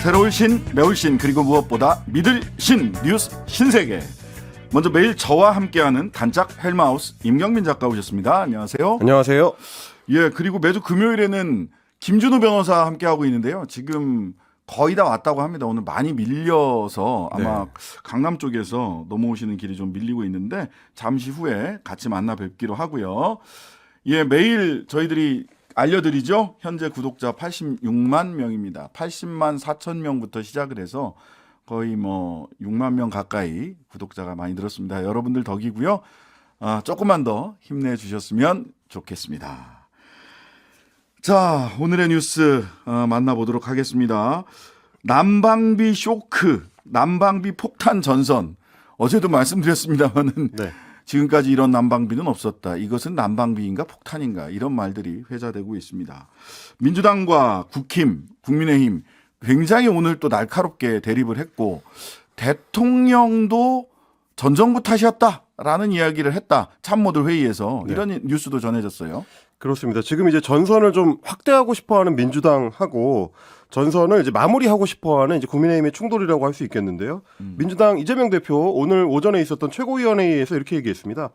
새로울 신, 매울 신, 그리고 무엇보다 믿을 신, 뉴스 신세계. 먼저 매일 저와 함께하는 단짝 헬마우스 임경민 작가 오셨습니다. 안녕하세요. 안녕하세요. 예, 그리고 매주 금요일에는 김준우 변호사 함께하고 있는데요. 지금 거의 다 왔다고 합니다. 오늘 많이 밀려서 아마 네. 강남 쪽에서 넘어오시는 길이 좀 밀리고 있는데 잠시 후에 같이 만나 뵙기로 하고요. 예, 매일 저희들이 알려드리죠. 현재 구독자 86만 명입니다. 80만 4천 명부터 시작을 해서 거의 뭐 6만 명 가까이 구독자가 많이 늘었습니다. 여러분들 덕이고요. 조금만 더 힘내주셨으면 좋겠습니다. 자, 오늘의 뉴스 만나보도록 하겠습니다. 난방비 쇼크, 난방비 폭탄 전선. 어제도 말씀드렸습니다만은 네. 지금까지 이런 난방비는 없었다. 이것은 난방비인가 폭탄인가 이런 말들이 회자되고 있습니다. 민주당과 국힘, 국민의힘 굉장히 오늘 또 날카롭게 대립을 했고 대통령도 전 정부 탓이었다라는 이야기를 했다. 참모들 회의에서 이런 뉴스도 전해졌어요. 그렇습니다. 지금 이제 전선을 좀 확대하고 싶어하는 민주당하고 전선을 이제 마무리하고 싶어하는 이제 국민의힘의 충돌이라고 할 수 있겠는데요. 민주당 이재명 대표 오늘 오전에 있었던 최고위원회에서 이렇게 얘기했습니다.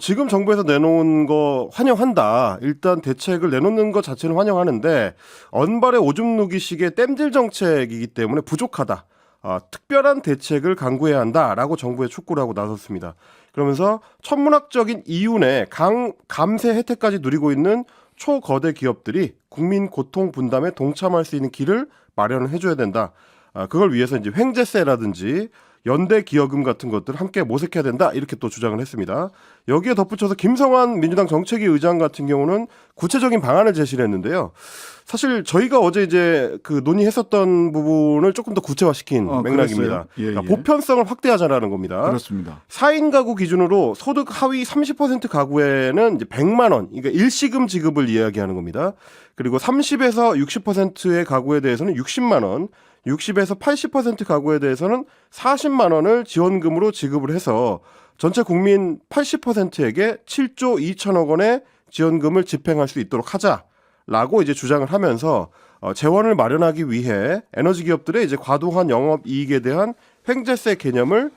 지금 정부에서 내놓은 거 환영한다. 일단 대책을 내놓는 것 자체는 환영하는데 언발의 오줌 누기식의 땜질 정책이기 때문에 부족하다. 특별한 대책을 강구해야 한다라고 정부에 촉구를 하고 나섰습니다. 그러면서 천문학적인 이윤의 감세 혜택까지 누리고 있는 초거대 기업들이 국민 고통 분담에 동참할 수 있는 길을 마련을 해줘야 된다. 그걸 위해서 이제 횡재세라든지 연대 기여금 같은 것들 함께 모색해야 된다. 이렇게 또 주장을 했습니다. 여기에 덧붙여서 김성환 민주당 정책위 의장 같은 경우는 구체적인 방안을 제시를 했는데요. 사실 저희가 어제 이제 그 논의했었던 부분을 조금 더 구체화시킨 맥락입니다. 그러니까 보편성을 확대하자라는 겁니다. 그렇습니다. 4인 가구 기준으로 소득 하위 30% 가구에는 이제 100만 원, 그러니까 일시금 지급을 이야기하는 겁니다. 그리고 30에서 60%의 가구에 대해서는 60만 원, 60에서 80% 가구에 대해서는 40만 원을 지원금으로 지급을 해서 전체 국민 80%에게 7조 2천억 원의 지원금을 집행할 수 있도록 하자라고 이제 주장을 하면서 재원을 마련하기 위해 에너지 기업들의 이제 과도한 영업 이익에 대한 횡재세 개념을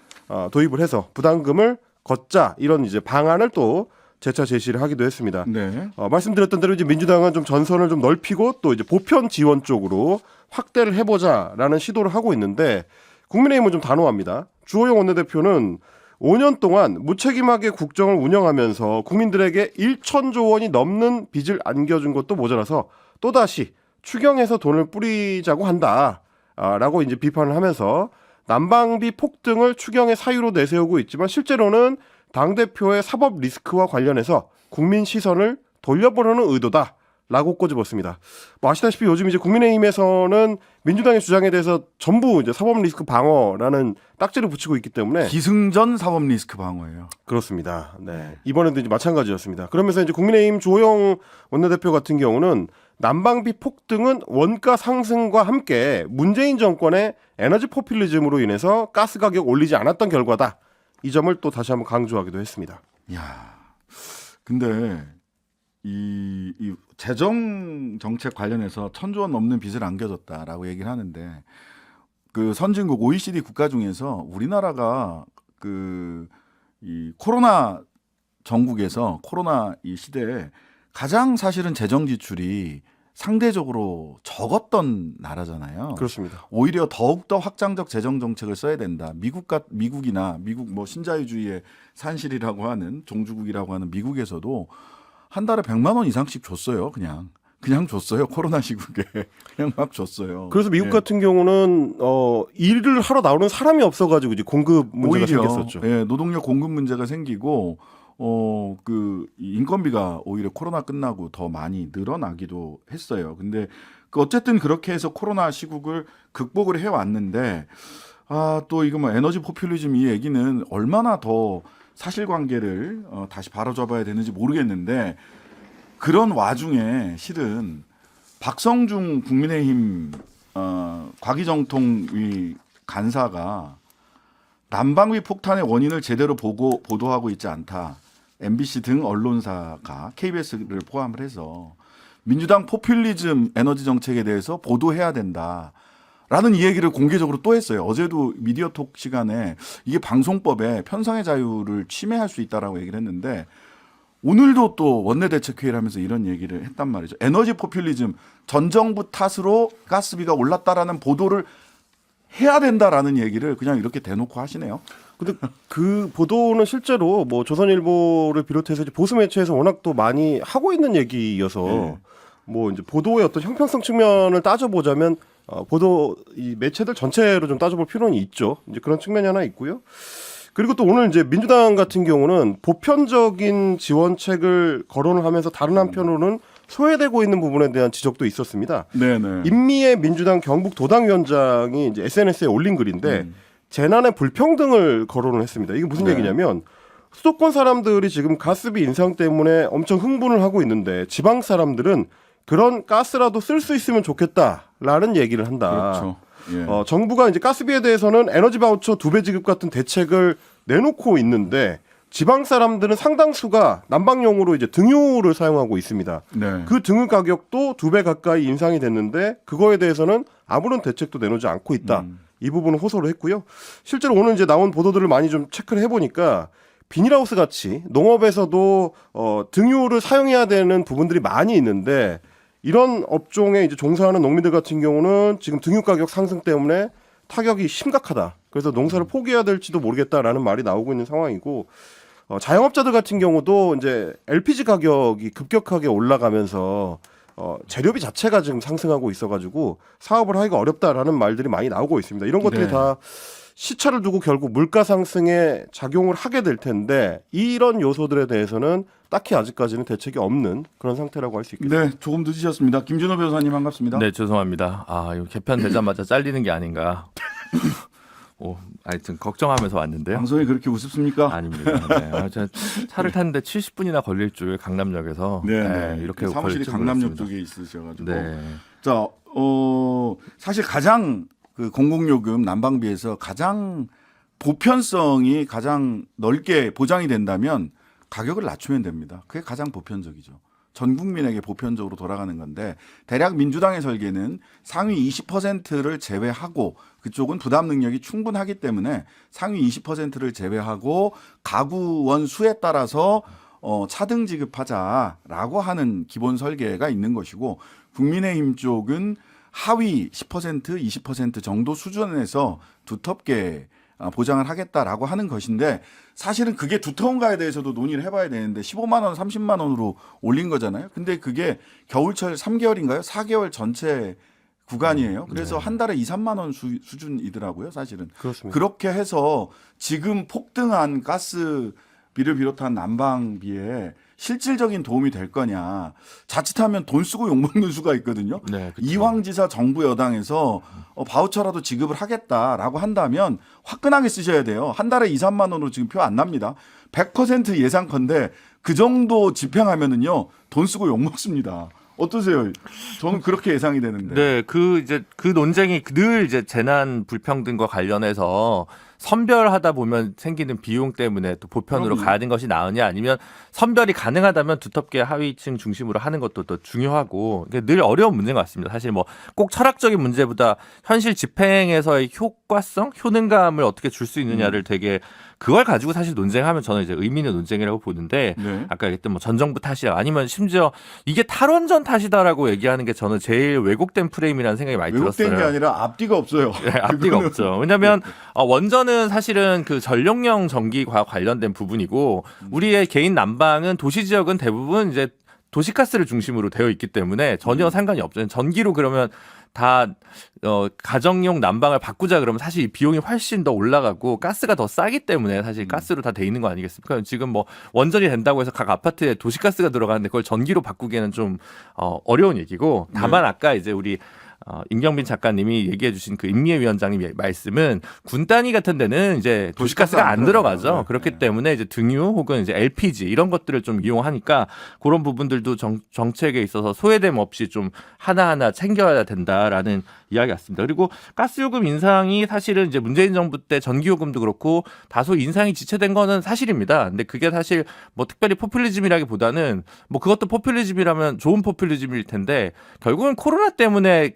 도입을 해서 부담금을 걷자 이런 이제 방안을 또 재차 제시를 하기도 했습니다. 네. 말씀드렸던 대로 이제 민주당은 좀 전선을 좀 넓히고 또 이제 보편 지원 쪽으로 확대를 해보자라는 시도를 하고 있는데 국민의힘은 좀 단호합니다. 주호영 원내대표는 5년 동안 무책임하게 국정을 운영하면서 국민들에게 1천조 원이 넘는 빚을 안겨준 것도 모자라서 또다시 추경해서 돈을 뿌리자고 한다라고 이제 비판을 하면서 난방비 폭등을 추경의 사유로 내세우고 있지만 실제로는 당대표의 사법 리스크와 관련해서 국민 시선을 돌려보려는 의도다라고 꼬집었습니다. 뭐 아시다시피 요즘 이제 국민의힘에서는 민주당의 주장에 대해서 전부 이제 사법 리스크 방어라는 딱지를 붙이고 있기 때문에 기승전 사법 리스크 방어예요. 그렇습니다. 네. 이번에도 이제 마찬가지였습니다. 그러면서 이제 국민의힘 주호영 원내대표 같은 경우는 난방비 폭등은 원가 상승과 함께 문재인 정권의 에너지 포퓰리즘으로 인해서 가스 가격 올리지 않았던 결과다. 이 점을 또 다시 한번 강조하기도 했습니다. 야, 근데 이 재정 정책 관련해서 1,000조 원 넘는 빚을 안겨줬다라고 얘기를 하는데 그 선진국 OECD 국가 중에서 우리나라가 이 코로나 전국에서 코로나 이 시대에 가장 사실은 재정 지출이 상대적으로 적었던 나라잖아요. 그렇습니다. 오히려 더욱더 확장적 재정 정책을 써야 된다. 미국 뭐 신자유주의의 산실이라고 하는 종주국이라고 하는 미국에서도 한 달에 100만 원 이상씩 줬어요. 그냥 줬어요. 코로나 시국에 그냥 막 줬어요. 그래서 미국 같은 경우는 일을 하러 나오는 사람이 없어가지고 이제 공급 문제가 생겼었죠. 예, 노동력 공급 문제가 생기고 그 인건비가 오히려 코로나 끝나고 더 많이 늘어나기도 했어요. 근데 어쨌든 그렇게 해서 코로나 시국을 극복을 해왔는데 또 이거 뭐 에너지 포퓰리즘 이 얘기는 얼마나 더 사실관계를 다시 바로잡아야 되는지 모르겠는데 그런 와중에 실은 박성중 국민의힘 과기정통위 간사가 난방비 폭탄의 원인을 제대로 보도하고 있지 않다. MBC 등 언론사가 KBS를 포함을 해서 민주당 포퓰리즘 에너지 정책에 대해서 보도해야 된다라고 라는 이 얘기를 공개적으로 또 했어요. 어제도 미디어톡 시간에 이게 방송법에 편성의 자유를 침해할 수 있다라고 얘기를 했는데 오늘도 또 원내대책회의를 하면서 이런 얘기를 했단 말이죠. 에너지 포퓰리즘, 전 정부 탓으로 가스비가 올랐다라는 보도를 해야 된다라는 얘기를 그냥 이렇게 대놓고 하시네요. 근데 그 보도는 실제로 뭐 조선일보를 비롯해서 이제 보수 매체에서 워낙 또 많이 하고 있는 얘기여서 뭐 이제 보도의 어떤 형평성 측면을 따져보자면 보도 이 매체들 전체로 좀 따져볼 필요는 있죠. 이제 그런 측면이 하나 있고요. 그리고 또 오늘 이제 민주당 같은 경우는 보편적인 지원책을 거론을 하면서 다른 한편으로는 소외되고 있는 부분에 대한 지적도 있었습니다. 네네. 임미애 민주당 경북 도당위원장이 이제 SNS에 올린 글인데 재난의 불평등을 거론을 했습니다. 이게 무슨 네. 얘기냐면 수도권 사람들이 지금 가스비 인상 때문에 엄청 흥분을 하고 있는데 지방 사람들은 그런 가스라도 쓸 수 있으면 좋겠다라는 얘기를 한다. 그렇죠. 예. 정부가 이제 가스비에 대해서는 에너지 바우처 2배 지급 같은 대책을 내놓고 있는데 지방 사람들은 상당수가 난방용으로 이제 등유를 사용하고 있습니다. 네. 그 등유 가격도 2배 가까이 인상이 됐는데 그거에 대해서는 아무런 대책도 내놓지 않고 있다. 이 부분은 호소를 했고요. 실제로 오늘 이제 나온 보도들을 많이 좀 체크를 해보니까 비닐하우스 같이 농업에서도 등유를 사용해야 되는 부분들이 많이 있는데 이런 업종에 이제 종사하는 농민들 같은 경우는 지금 등유 가격 상승 때문에 타격이 심각하다. 그래서 농사를 포기해야 될지도 모르겠다라는 말이 나오고 있는 상황이고 자영업자들 같은 경우도 이제 LPG 가격이 급격하게 올라가면서 재료비 자체가 지금 상승하고 있어가지고 사업을 하기가 어렵다라는 말들이 많이 나오고 있습니다. 이런 것들이 네. 다 시차를 두고 결국 물가 상승에 작용을 하게 될 텐데 이런 요소들에 대해서는 딱히 아직까지는 대책이 없는 그런 상태라고 할 수 있겠습니다. 네, 조금 늦으셨습니다. 김준호 변호사님 반갑습니다. 네, 죄송합니다. 이거 개편되자마자 잘리는 게 아닌가. 하여튼 걱정하면서 왔는데요. 방송이 그렇게 우습습니까? 아닙니다. 네. 제가 차를 탔는데 70분이나 걸릴 줄 강남역에서 네, 이렇게 사무실이 걸릴 줄 강남역 몰랐습니다. 쪽에 있으셔가지고. 네. 자, 사실 가장 그 공공요금 난방비에서 가장 보편성이 가장 넓게 보장이 된다면 가격을 낮추면 됩니다. 그게 가장 보편적이죠. 전 국민에게 보편적으로 돌아가는 건데 대략 민주당의 설계는 상위 20%를 제외하고 그쪽은 부담 능력이 충분하기 때문에 상위 20%를 제외하고 가구 원 수에 따라서 차등 지급하자라고 하는 기본 설계가 있는 것이고 국민의힘 쪽은 하위 10%, 20% 정도 수준에서 두텁게 보장을 하겠다라고 하는 것인데 사실은 그게 두터운가에 대해서도 논의를 해봐야 되는데 15만 원, 30만 원으로 올린 거잖아요. 근데 그게 겨울철 3개월인가요? 4개월 전체 구간이에요. 그래서 한 달에 2, 3만 원 수준이더라고요. 사실은. 그렇습니다. 그렇게 해서 지금 폭등한 가스비를 비롯한 난방비에 실질적인 도움이 될 거냐. 자칫하면 돈 쓰고 욕먹는 수가 있거든요. 네, 그쵸. 이황지사 정부 여당에서 바우처라도 지급을 하겠다라고 한다면 화끈하게 쓰셔야 돼요. 한 달에 2, 3만 원으로 지금 표 안 납니다. 100% 예상컨대 그 정도 집행하면은요 돈 쓰고 욕먹습니다. 어떠세요? 저는 그렇게 예상이 되는데. 네, 그 논쟁이 늘 이제 재난 불평등과 관련해서 선별하다 보면 생기는 비용 때문에 또 보편으로 그럼요. 가는 것이 나으냐 아니면 선별이 가능하다면 두텁게 하위층 중심으로 하는 것도 또 중요하고 이게 늘 어려운 문제인 것 같습니다. 사실 뭐 꼭 철학적인 문제보다 현실 집행에서의 효과성, 효능감을 어떻게 줄 수 있느냐를 되게 그걸 가지고 사실 논쟁하면 저는 이제 의미 있는 논쟁이라고 보는데 네. 아까 얘기했던 뭐 전 정부 탓이야 아니면 심지어 이게 탈원전 탓이다라고 얘기하는 게 저는 제일 왜곡된 프레임이라는 생각이 많이 왜곡된 들었어요. 게 아니라 앞뒤가 없어요. 네, 앞뒤가 그거는. 없죠. 왜냐하면 원전은 사실은 그 전력용 전기과 관련된 부분이고 우리의 개인 난방은 도시 지역은 대부분 이제 도시가스를 중심으로 되어 있기 때문에 전혀 상관이 없죠. 전기로 그러면 다 가정용 난방을 바꾸자 그러면 사실 이 비용이 훨씬 더 올라가고 가스가 더 싸기 때문에 사실 가스로 다 돼 있는 거 아니겠습니까? 지금 뭐 원전이 된다고 해서 각 아파트에 도시가스가 들어가는데 그걸 전기로 바꾸기에는 좀 어려운 얘기고 다만 아까 이제 우리 임경빈 작가님이 얘기해 주신 그 임미애 위원장님 말씀은 군 단위 같은 데는 이제 도시가스가 안 들어가죠. 네. 그렇기 때문에 이제 등유 혹은 이제 LPG 이런 것들을 좀 이용하니까 그런 부분들도 정책에 있어서 소외됨 없이 좀 하나하나 챙겨야 된다라는 이야기 같습니다. 그리고 가스요금 인상이 사실은 이제 문재인 정부 때 전기요금도 그렇고 다소 인상이 지체된 거는 사실입니다. 근데 그게 사실 뭐 특별히 포퓰리즘이라기보다는 뭐 그것도 포퓰리즘이라면 좋은 포퓰리즘일 텐데 결국은 코로나 때문에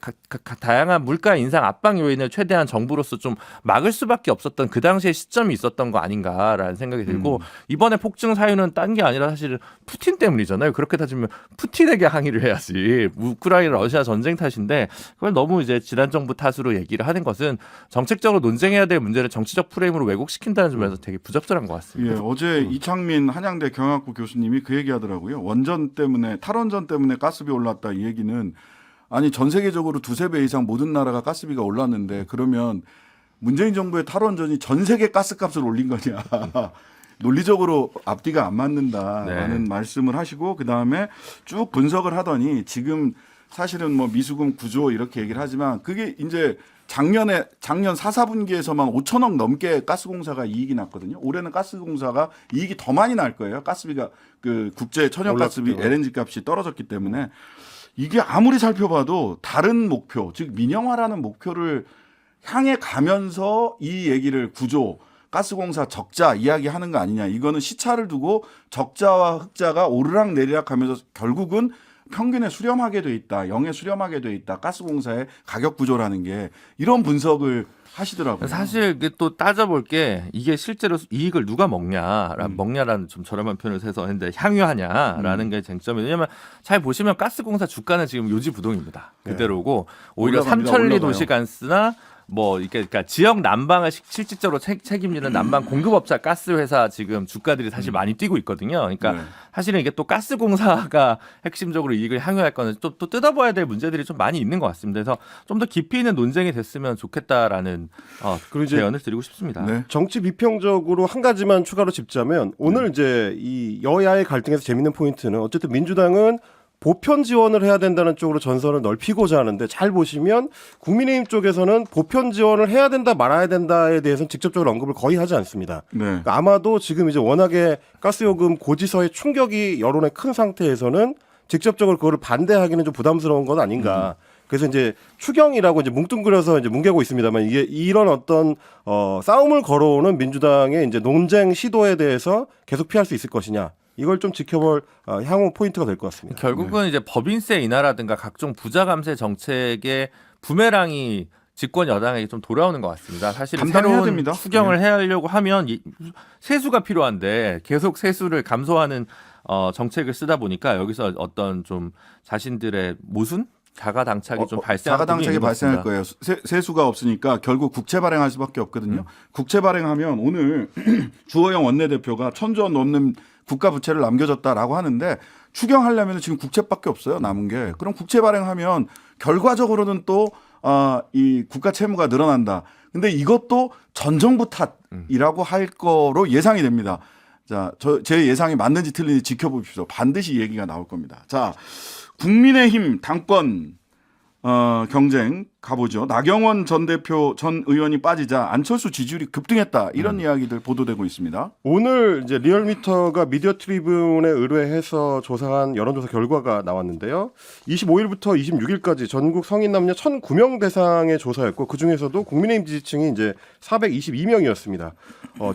다양한 물가 인상 압박 요인을 최대한 정부로서 좀 막을 수밖에 없었던 그 당시에 시점이 있었던 거 아닌가라는 생각이 들고 이번에 폭증 사유는 딴 게 아니라 사실은 푸틴 때문이잖아요. 그렇게 따지면 푸틴에게 항의를 해야지. 우크라이나 러시아 전쟁 탓인데 그걸 너무 이제 지난 정부 탓으로 얘기를 하는 것은 정책적으로 논쟁해야 될 문제를 정치적 프레임으로 왜곡시킨다는 점에서 되게 부적절한 것 같습니다. 예, 어제 이창민 한양대 경영학부 교수님이 그 얘기하더라고요. 원전 때문에 탈원전 때문에 가스비 올랐다 이 얘기는 아니 전 세계적으로 두세 배 이상 모든 나라가 가스비가 올랐는데 그러면 문재인 정부의 탈원전이 전 세계 가스값을 올린 거냐. 논리적으로 앞뒤가 안 맞는다라는 말씀을 하시고 그다음에 쭉 분석을 하더니 지금 사실은 뭐 미수금 구조 이렇게 얘기를 하지만 그게 이제 작년 4, 4분기에서만 5천억 넘게 가스공사가 이익이 났거든요. 올해는 가스공사가 이익이 더 많이 날 거예요. 가스비가 그 국제 천연가스비 LNG 값이 떨어졌기 때문에 이게 아무리 살펴봐도 다른 목표, 즉 민영화라는 목표를 향해 가면서 이 얘기를 구조 가스공사 적자 이야기하는 거 아니냐. 이거는 시차를 두고 적자와 흑자가 오르락 내리락 하면서 결국은 평균에 수렴하게 돼 있다. 0에 수렴하게 돼 있다. 가스공사의 가격 구조라는 게 이런 분석을 하시더라고요. 사실 이게 또 따져볼 게 이게 실제로 이익을 누가 먹냐라는 좀 저렴한 표현을 해서 했는데 향유하냐라는 게 쟁점이에요. 왜냐하면 잘 보시면 가스공사 주가는 지금 요지부동입니다. 그대로고 오히려 삼천리 도시가스나 뭐 이게 그러니까 지역 난방을 실질적으로 책임지는 난방 공급업자 가스 회사 지금 주가들이 사실 많이 뛰고 있거든요. 그러니까 사실은 이게 또 가스공사가 핵심적으로 이익을 향유할 거는 또 뜯어봐야 될 문제들이 좀 많이 있는 것 같습니다. 그래서 좀 더 깊이 있는 논쟁이 됐으면 좋겠다라는 제언을 드리고 싶습니다. 네. 정치 비평적으로 한 가지만 추가로 짚자면 오늘 이제 이 여야의 갈등에서 재밌는 포인트는 어쨌든 민주당은 보편 지원을 해야 된다는 쪽으로 전선을 넓히고자 하는데 잘 보시면 국민의힘 쪽에서는 보편 지원을 해야 된다 말아야 된다에 대해서는 직접적으로 언급을 거의 하지 않습니다. 그러니까 아마도 지금 이제 워낙에 가스요금 고지서의 충격이 여론에 큰 상태에서는 직접적으로 그거를 반대하기는 좀 부담스러운 건 아닌가. 그래서 이제 추경이라고 이제 뭉뚱그려서 이제 뭉개고 있습니다만 이게 이런 어떤 싸움을 걸어오는 민주당의 이제 논쟁 시도에 대해서 계속 피할 수 있을 것이냐. 이걸 좀 지켜볼 향후 포인트가 될 것 같습니다. 결국은 이제 법인세 인하라든가 각종 부자 감세 정책의 부메랑이 집권 여당에게 좀 돌아오는 것 같습니다. 사실 새로운 됩니다. 추경을 하려고 하면 세수가 필요한데 계속 세수를 감소하는 정책을 쓰다 보니까 여기서 어떤 좀 자신들의 모순? 자가당착이 좀 발생할 자가당착이 발생할 거예요. 세수가 없으니까 결국 국채 발행할 수밖에 없거든요. 국채 발행하면 오늘 주호영 원내대표가 1,000조 원 넘는 국가 부채를 남겨줬다라고 하는데 추경하려면 지금 국채밖에 없어요. 남은 게. 그럼 국채 발행하면 결과적으로는 또 이 국가 채무가 늘어난다. 근데 이것도 전 정부 탓이라고 할 거로 예상이 됩니다. 자, 제 예상이 맞는지 틀린지 지켜보십시오. 반드시 얘기가 나올 겁니다. 자, 국민의힘 당권 경쟁 가보죠. 나경원 전 대표 전 의원이 빠지자 안철수 지지율이 급등했다. 이런 이야기들 보도되고 있습니다. 오늘 이제 리얼미터가 미디어 트리뷴에 의뢰해서 조사한 여론조사 결과가 나왔는데요. 25일부터 26일까지 전국 성인 남녀 1,009명 대상의 조사였고 그 중에서도 국민의힘 지지층이 이제 422명이었습니다.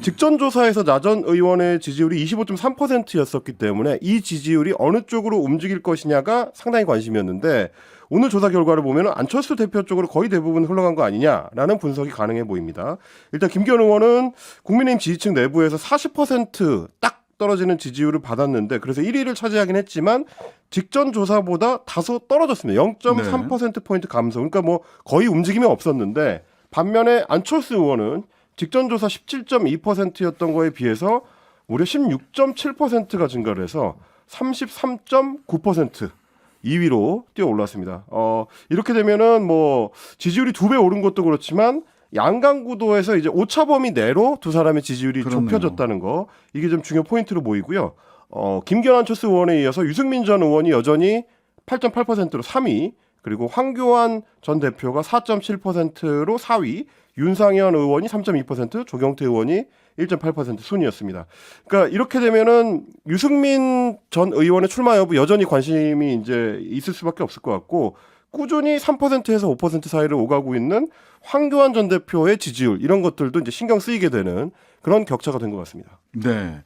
직전 조사에서 나 전 의원의 지지율이 25.3%였었기 때문에 이 지지율이 어느 쪽으로 움직일 것이냐가 상당히 관심이었는데 오늘 조사 결과를 보면 안철수 대표 쪽으로 거의 대부분 흘러간 거 아니냐라는 분석이 가능해 보입니다. 일단 김기현 의원은 국민의힘 지지층 내부에서 40% 떨어지는 지지율을 받았는데 그래서 1위를 차지하긴 했지만 직전 조사보다 다소 떨어졌습니다. 0.3%포인트 감소. 그러니까 뭐 거의 움직임이 없었는데 반면에 안철수 의원은 직전 조사 17.2%였던 거에 비해서 무려 16.7%가 증가를 해서 33.9% 2위로 뛰어 올랐습니다. 이렇게 되면은 뭐 지지율이 2배 오른 것도 그렇지만 양강 구도에서 이제 오차범위 내로 두 사람의 지지율이 좁혀졌다는 거 이게 좀 중요 포인트로 보이고요. 김기현 안철수 의원에 이어서 유승민 전 의원이 여전히 8.8%로 3위, 그리고 황교안 전 대표가 4.7%로 4위, 윤상현 의원이 3.2%, 조경태 의원이 1.8% 순이었습니다. 그러니까 이렇게 되면은 유승민 전 의원의 출마 여부 여전히 관심이 이제 있을 수밖에 없을 것 같고 꾸준히 3%에서 5% 사이를 오가고 있는 황교안 전 대표의 지지율 이런 것들도 이제 신경 쓰이게 되는 그런 격차가 된 것 같습니다. 네.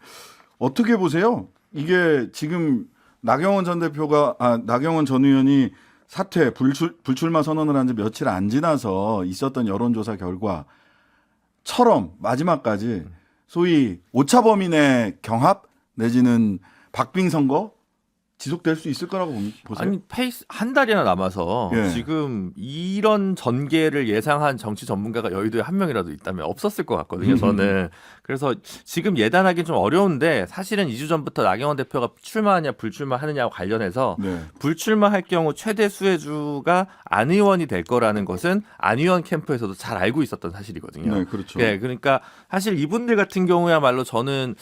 어떻게 보세요? 이게 지금 나경원 전 의원이 사퇴 불출마 선언을 한 지 며칠 안 지나서 있었던 여론조사 결과처럼 마지막까지 소위 오차범인의 경합 내지는 박빙 선거 지속될 수 있을 거라고 보세요? 아니 페이스 한 달이나 남아서 예. 지금 이런 전개를 예상한 정치 전문가가 여의도에 한 명이라도 있다면 없었을 것 같거든요. 저는 그래서 지금 예단하기 좀 어려운데 사실은 2주 전부터 나경원 대표가 출마하냐 불출마하느냐와 관련해서 네. 불출마할 경우 최대 수혜주가 안 의원이 될 거라는 것은 안 의원 캠프에서도 잘 알고 있었던 사실이거든요. 네, 그렇죠. 예, 그러니까 사실 이분들 같은 경우야말로 저는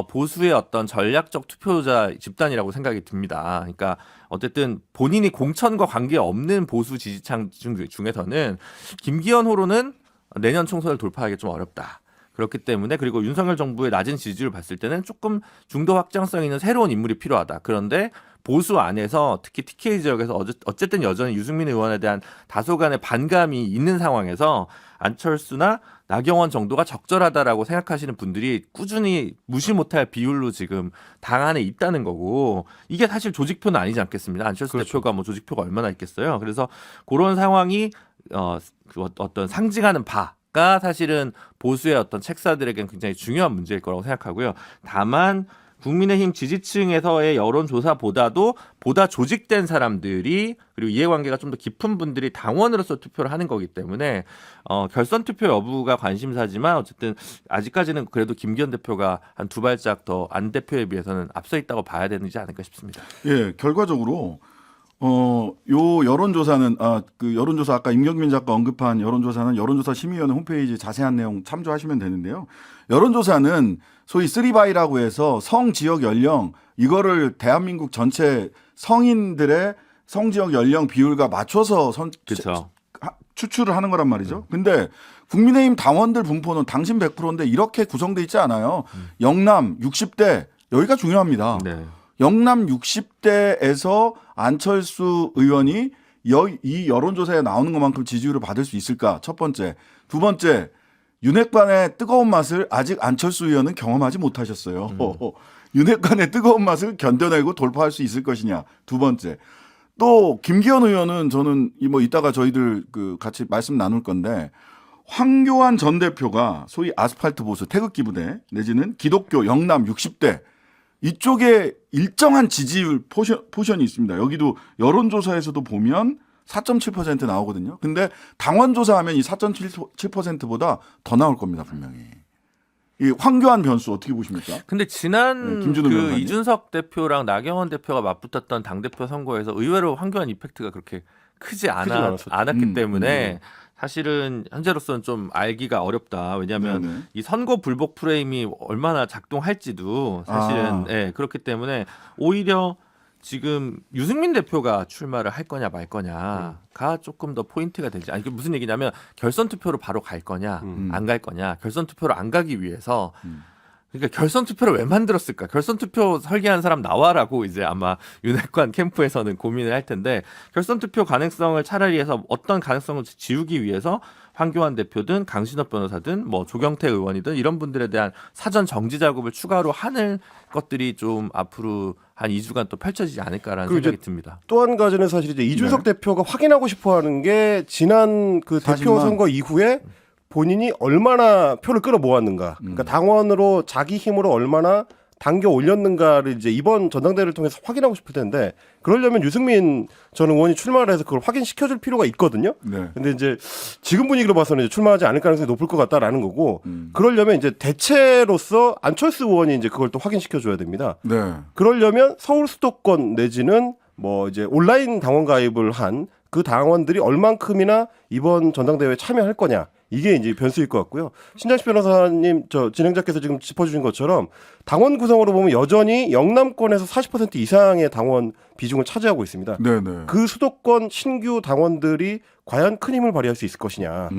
보수의 어떤 전략적 투표자 집단이라고 생각이 듭니다. 그러니까 어쨌든 본인이 공천과 관계없는 보수 지지층 중에서는 김기현 호로는 내년 총선을 돌파하기 좀 어렵다. 그렇기 때문에 그리고 윤석열 정부의 낮은 지지율을 봤을 때는 조금 중도 확장성 있는 새로운 인물이 필요하다. 그런데 보수 안에서 특히 TK 지역에서 어쨌든 여전히 유승민 의원에 대한 다소간의 반감이 있는 상황에서 안철수나 나경원 정도가 적절하다라고 생각하시는 분들이 꾸준히 무시 못할 비율로 지금 당 안에 있다는 거고 이게 사실 조직표는 아니지 않겠습니다. 안철수 그렇죠. 대표가 뭐 조직표가 얼마나 있겠어요. 그래서 그런 상황이 어떤 상징하는 바가 사실은 보수의 어떤 책사들에게는 굉장히 중요한 문제일 거라고 생각하고요. 다만 국민의힘 지지층에서의 여론조사보다도 보다 조직된 사람들이 그리고 이해관계가 좀 더 깊은 분들이 당원으로서 투표를 하는 거기 때문에 결선 투표 여부가 관심사지만 어쨌든 아직까지는 그래도 김기현 대표가 한 두 발짝 더 안 대표에 비해서는 앞서 있다고 봐야 되지 않을까 싶습니다. 예, 결과적으로 요 여론조사는 그 여론조사 아까 임경민 작가 언급한 여론조사는 여론조사 심의위원회 홈페이지 자세한 내용 참조하시면 되는데요. 여론조사는 소위 3바이라고 해서 성, 지역, 연령 이거를 대한민국 전체 성인들의 성지역 연령 비율과 맞춰서 그렇죠. 추출을 하는 거란 말이죠. 근데 국민의힘 당원들 분포는 당신 100%인데 이렇게 구성돼 있지 않아요. 영남 60대 여기가 중요합니다. 네. 영남 60대에서 안철수 의원이 이 여론조사에 나오는 것만큼 지지율을 받을 수 있을까? 첫 번째. 두 번째, 윤핵관의 뜨거운 맛을 아직 안철수 의원은 경험하지 못하셨어요. 윤핵관의 뜨거운 맛을 견뎌내고 돌파할 수 있을 것이냐? 두 번째. 또 김기현 의원은 저는 뭐 이따가 저희들 그 같이 말씀 나눌 건데 황교안 전 대표가 소위 아스팔트 보수 태극기 부대 내지는 기독교 영남 60대 이쪽에 일정한 지지율 포션이 있습니다. 여기도 여론조사에서도 보면 4.7% 나오거든요. 근데 당원조사하면 이 4.7%보다 더 나올 겁니다, 분명히. 이 황교안 변수 어떻게 보십니까? 근데 지난 네, 김준호 그 변호사님. 이준석 대표랑 나경원 대표가 맞붙었던 당대표 선거에서 의외로 황교안 이펙트가 그렇게 크지 않았었죠. 않았기 때문에 사실은 현재로서는 좀 알기가 어렵다. 왜냐하면 네네. 이 선거 불복 프레임이 얼마나 작동할지도 사실은 예, 그렇기 때문에 오히려 지금 유승민 대표가 출마를 할 거냐 말 거냐가 조금 더 포인트가 되지. 아니, 이게 무슨 얘기냐면 결선 투표로 바로 갈 거냐 안 갈 거냐. 결선 투표로 안 가기 위해서 그러니까 결선 투표를 왜 만들었을까? 결선 투표 설계한 사람 나와라고 이제 아마 윤핵관 캠프에서는 고민을 할 텐데 결선 투표 가능성을 차라리 해서 어떤 가능성을 지우기 위해서 황교안 대표든 강신업 변호사든 뭐 조경태 의원이든 이런 분들에 대한 사전 정지 작업을 추가로 하는 것들이 좀 앞으로 한 2주간 또 펼쳐지지 않을까라는 생각이 듭니다. 또 한 가지는 사실 이제 이준석 대표가 확인하고 싶어하는 게 지난 그 대표 40만. 선거 이후에 본인이 얼마나 표를 끌어모았는가, 그러니까 당원으로 자기 힘으로 얼마나 당겨 올렸는가를 이제 이번 전당대회를 통해서 확인하고 싶을 텐데 그러려면 유승민 전 의원이 출마를 해서 그걸 확인시켜줄 필요가 있거든요. 네. 근데 이제 지금 분위기로 봐서는 이제 출마하지 않을 가능성이 높을 것 같다라는 거고 그러려면 이제 대체로서 안철수 의원이 이제 그걸 또 확인시켜줘야 됩니다. 네. 그러려면 서울 수도권 내지는 뭐 이제 온라인 당원 가입을 한 그 당원들이 얼만큼이나 이번 전당대회에 참여할 거냐 이게 이제 변수일 것 같고요. 신장식 변호사님 저 진행자께서 지금 짚어주신 것처럼 당원 구성으로 보면 여전히 영남권에서 40% 이상의 당원 비중을 차지하고 있습니다. 네네. 그 수도권 신규 당원들이 과연 큰 힘을 발휘할 수 있을 것이냐,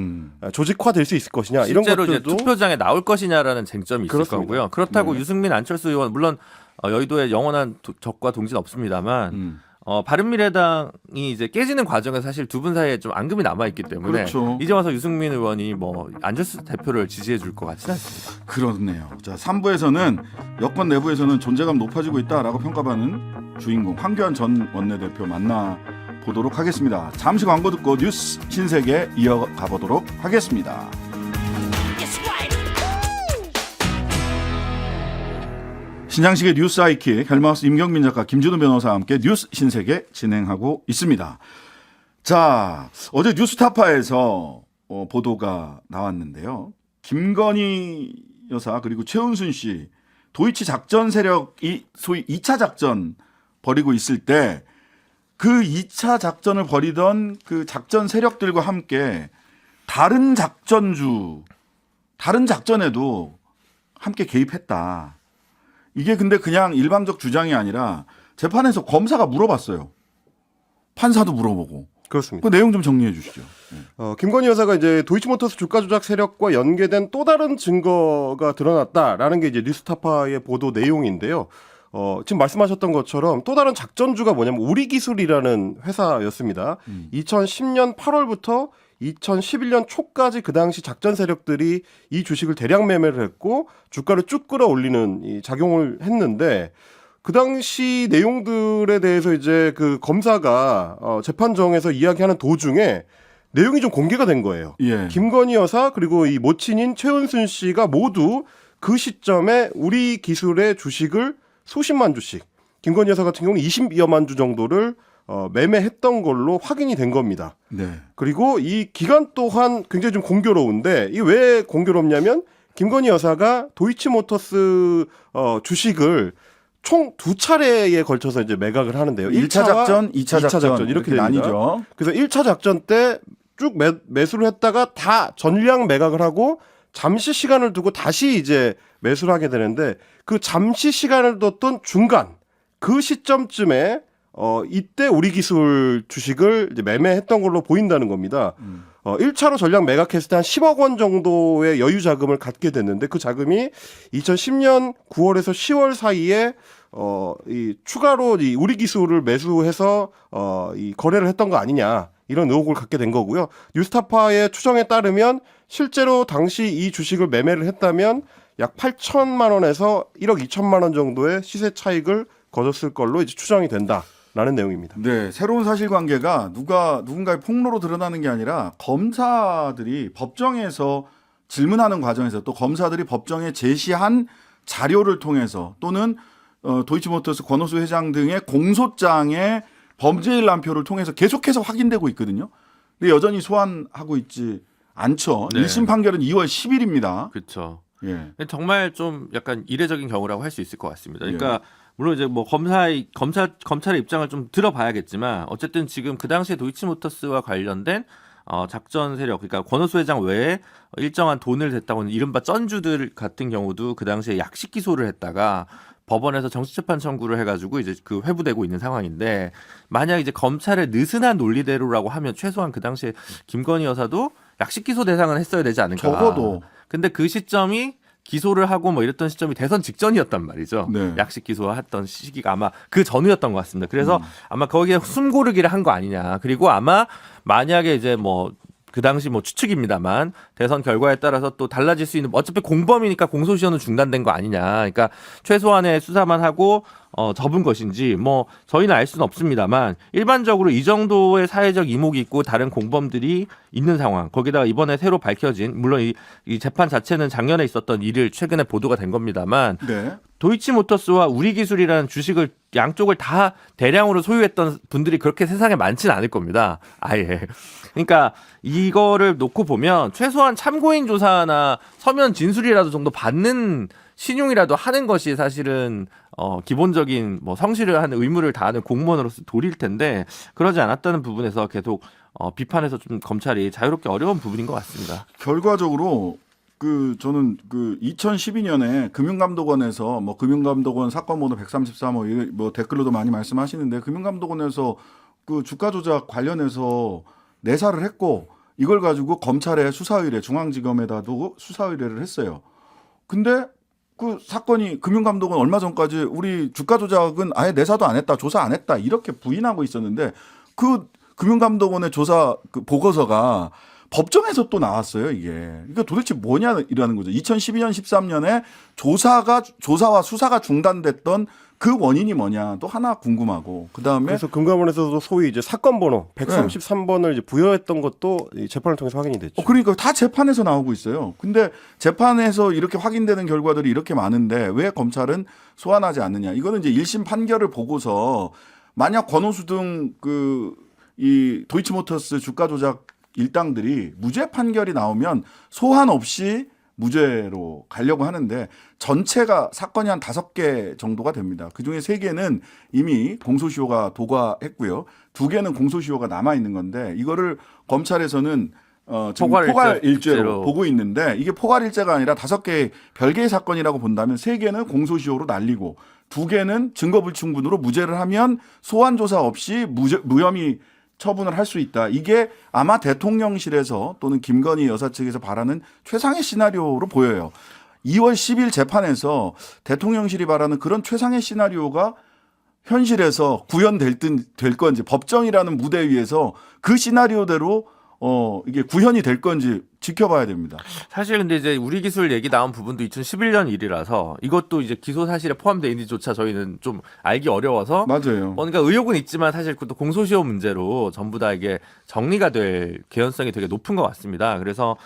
조직화될 수 있을 것이냐 이런 실제로 것들도 이제 투표장에 나올 것이냐라는 쟁점이 있을 그렇습니다. 거고요. 그렇다고 네. 유승민 안철수 의원 물론 여의도에 영원한 적과 동지는 없습니다만 바른미래당이 이제 깨지는 과정에서 사실 두 분 사이에 좀 앙금이 남아 있기 때문에 그렇죠. 이제 와서 유승민 의원이 뭐 안철수 대표를 지지해 줄 것 같지는 않습니다. 그렇네요. 자, 3부에서는 여권 내부에서는 존재감 높아지고 있다라고 평가받는 주인공 황교안 전 원내대표 만나 보도록 하겠습니다. 잠시 광고 듣고 뉴스 신세계 이어가 보도록 하겠습니다. 신장식의 뉴스 아이킥 헬마우스 임경민 작가 김준우 변호사와 함께 뉴스 신세계 진행하고 있습니다. 자, 어제 뉴스타파에서 보도가 나왔는데요. 김건희 여사 그리고 최은순 씨 도이치 작전 세력이 소위 2차 작전 벌이고 있을 때 그 2차 작전을 벌이던 그 작전 세력들과 함께 다른 작전에도 함께 개입했다. 이게 근데 그냥 일방적 주장이 아니라 재판에서 검사가 물어봤어요. 판사도 물어보고. 그렇습니다. 그 내용 좀 정리해 주시죠. 김건희 여사가 이제 도이치모터스 주가 조작 세력과 연계된 또 다른 증거가 드러났다라는 게 이제 뉴스타파의 보도 내용인데요. 지금 말씀하셨던 것처럼 또 다른 작전주가 뭐냐면 우리기술이라는 회사였습니다. 2010년 8월부터 2011년 초까지 그 당시 작전 세력들이 이 주식을 대량 매매를 했고 주가를 쭉 끌어올리는 이 작용을 했는데 그 당시 내용들에 대해서 이제 그 검사가 재판정에서 이야기하는 도중에 내용이 좀 공개가 된 거예요. 예. 김건희 여사 그리고 이 모친인 최은순 씨가 모두 그 시점에 우리 기술의 주식을 수십만 주씩, 김건희 여사 같은 경우는 20여만 주 정도를 매매했던 걸로 확인이 된 겁니다. 네. 그리고 이 기간 또한 굉장히 좀 공교로운데 이 왜 공교롭냐면 김건희 여사가 도이치모터스 주식을 총 2차례에 걸쳐서 이제 매각을 하는데요. 1차 작전, 2차 작전 이렇게 됩니다. 나뉘죠. 그래서 1차 작전 때 쭉 매수를 했다가 다 전량 매각을 하고 잠시 시간을 두고 다시 이제 매수를 하게 되는데 그 잠시 시간을 뒀던 중간 그 시점쯤에 이때 우리 기술 주식을 이제 매매했던 걸로 보인다는 겁니다. 1차로 전량 매각했을 때 한 10억 원 정도의 여유 자금을 갖게 됐는데 그 자금이 2010년 9월에서 10월 사이에 이 추가로 이 우리 기술을 매수해서 이 거래를 했던 거 아니냐 이런 의혹을 갖게 된 거고요. 뉴스타파의 추정에 따르면 실제로 당시 이 주식을 매매를 했다면 약 8천만 원에서 1억 2천만 원 정도의 시세 차익을 거뒀을 걸로 이제 추정이 된다라는 내용입니다. 네, 새로운 사실관계가 누군가의 폭로로 드러나는 게 아니라 검사들이 법정에서 질문하는 과정에서 또 검사들이 법정에 제시한 자료를 통해서 또는 도이치모터스 권오수 회장 등의 공소장의 범죄 일람표를 통해서 계속해서 확인되고 있거든요. 근데 여전히 소환하고 있지 않죠. 네. 1심 판결은 2월 10일입니다. 그렇죠. 예. 정말 좀 약간 이례적인 경우라고 할 수 있을 것 같습니다. 그러니까 물론 이제 뭐 검찰의 입장을 좀 들어봐야겠지만 어쨌든 지금 그 당시에 도이치모터스와 관련된 작전 세력, 그러니까 권오수 회장 외에 일정한 돈을 댔다고 하는 이른바 쩐주들 같은 경우도 그 당시에 약식 기소를 했다가 법원에서 정치재판 청구를 해가지고 이제 그 회부되고 있는 상황인데 만약 이제 검찰의 느슨한 논리대로라고 하면 최소한 그 당시에 김건희 여사도 약식 기소 대상은 했어야 되지 않을까. 적어도. 근데 그 시점이 기소를 하고 뭐 이랬던 시점이 대선 직전이었단 말이죠. 네. 약식 기소했던 시기가 아마 그 전후였던 것 같습니다. 그래서 아마 거기에 숨고르기를 한 거 아니냐. 그리고 아마 만약에 이제 뭐 그 당시 뭐 추측입니다만 대선 결과에 따라서 또 달라질 수 있는 어차피 공범이니까 공소시효는 중단된 거 아니냐. 그러니까 최소한의 수사만 하고 접은 것인지 뭐 저희는 알 수는 없습니다만 일반적으로 이 정도의 사회적 이목이 있고 다른 공범들이 있는 상황 거기다가 이번에 새로 밝혀진 물론 이 재판 자체는 작년에 있었던 일을 최근에 보도가 된 겁니다만 네. 도이치모터스와 우리기술이라는 주식을 양쪽을 다 대량으로 소유했던 분들이 그렇게 세상에 많지는 않을 겁니다. 아예. 그러니까 이거를 놓고 보면 최소한 참고인 조사나 서면 진술이라도 정도 받는 신용이라도 하는 것이 사실은 기본적인 뭐 성실을 하는 의무를 다하는 공무원으로서 도리일 텐데 그러지 않았다는 부분에서 계속 비판해서 좀 검찰이 자유롭게 어려운 부분인 것 같습니다. 결과적으로 저는 2012년에 금융감독원에서 뭐 금융감독원 사건 번호 133호 뭐 댓글로도 많이 말씀하시는데 금융감독원에서 그 주가 조작 관련해서 내사를 했고 이걸 가지고 검찰에 수사 의뢰 중앙지검에다도 수사 의뢰를 했어요. 근데 그 사건이 금융감독은 얼마 전까지 우리 주가 조작은 아예 내사도 안 했다, 조사 안 했다 이렇게 부인하고 있었는데 그 금융감독원의 조사 그 보고서가 법정에서 또 나왔어요, 이게. 그러니까 도대체 뭐냐라는 거죠. 2012년, 13년에 조사와 수사가 중단됐던 그 원인이 뭐냐 또 하나 궁금하고 그다음에 그래서 금감원에서도 소위 이제 사건 번호 133번을 이제 부여했던 것도 이 재판을 통해서 확인이 됐죠. 그러니까 다 재판에서 나오고 있어요. 근데 재판에서 이렇게 확인되는 결과들이 이렇게 많은데 왜 검찰은 소환하지 않느냐. 이거는 이제 1심 판결을 보고서 만약 권오수 등 이 도이치모터스 주가 조작 일당들이 무죄 판결이 나오면 소환 없이 무죄로 가려고 하는데 전체가 사건이 한 5개 정도가 됩니다. 그중에 3개는 이미 공소시효가 도과했고요. 2개는 공소시효가 남아 있는 건데 이거를 검찰에서는 지금 포괄일죄로 보고 있는데 이게 포괄일죄가 아니라 5개의 별개의 사건이라고 본다면 3개는 공소시효로 날리고 2개는 증거불충분으로 무죄를 하면 소환조사 없이 무혐의 처분을 할 수 있다. 이게 아마 대통령실에서 또는 김건희 여사 측에서 바라는 최상의 시나리오로 보여요. 2월 10일 재판에서 대통령실이 바라는 그런 최상의 시나리오가 현실에서 구현될 건지 법정이라는 무대 위에서 그 시나리오대로 이게 구현이 될 건지 지켜봐야 됩니다. 사실 근데 이제 우리 기술 얘기 나온 부분도 2011년 일이라서 이것도 이제 기소 사실에 포함되어 있는지조차 저희는 좀 알기 어려워서 맞아요. 뭔가 의혹은 있지만 사실 그것도 공소시효 문제로 전부 다 이게 정리가 될 개연성이 되게 높은 것 같습니다. 그래서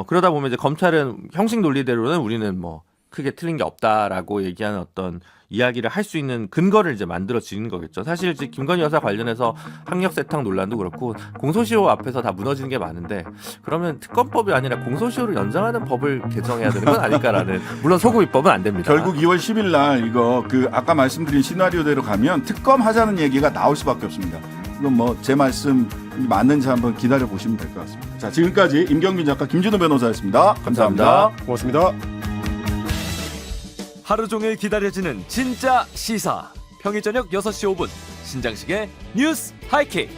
그러다 보면 이제 검찰은 형식 논리대로는 우리는 뭐 크게 틀린 게 없다라고 얘기하는 어떤 이야기를 할 수 있는 근거를 이제 만들어지는 거겠죠. 사실 이제 김건희 여사 관련해서 학력 세탁 논란도 그렇고 공소시효 앞에서 다 무너지는 게 많은데 그러면 특검법이 아니라 공소시효를 연장하는 법을 개정해야 되는 건 아닐까라는 물론 소급입법은 안 됩니다. 결국 2월 10일 날 이거 아까 말씀드린 시나리오대로 가면 특검 하자는 얘기가 나올 수밖에 없습니다. 이건 뭐 제 말씀 맞는지 한번 기다려 보시면 될 것 같습니다. 자, 지금까지 임경민 작가 김준호 변호사였습니다. 감사합니다. 고맙습니다. 하루 종일 기다려지는 진짜 시사. 평일 저녁 6시 5분 신장식의 뉴스 하이킥.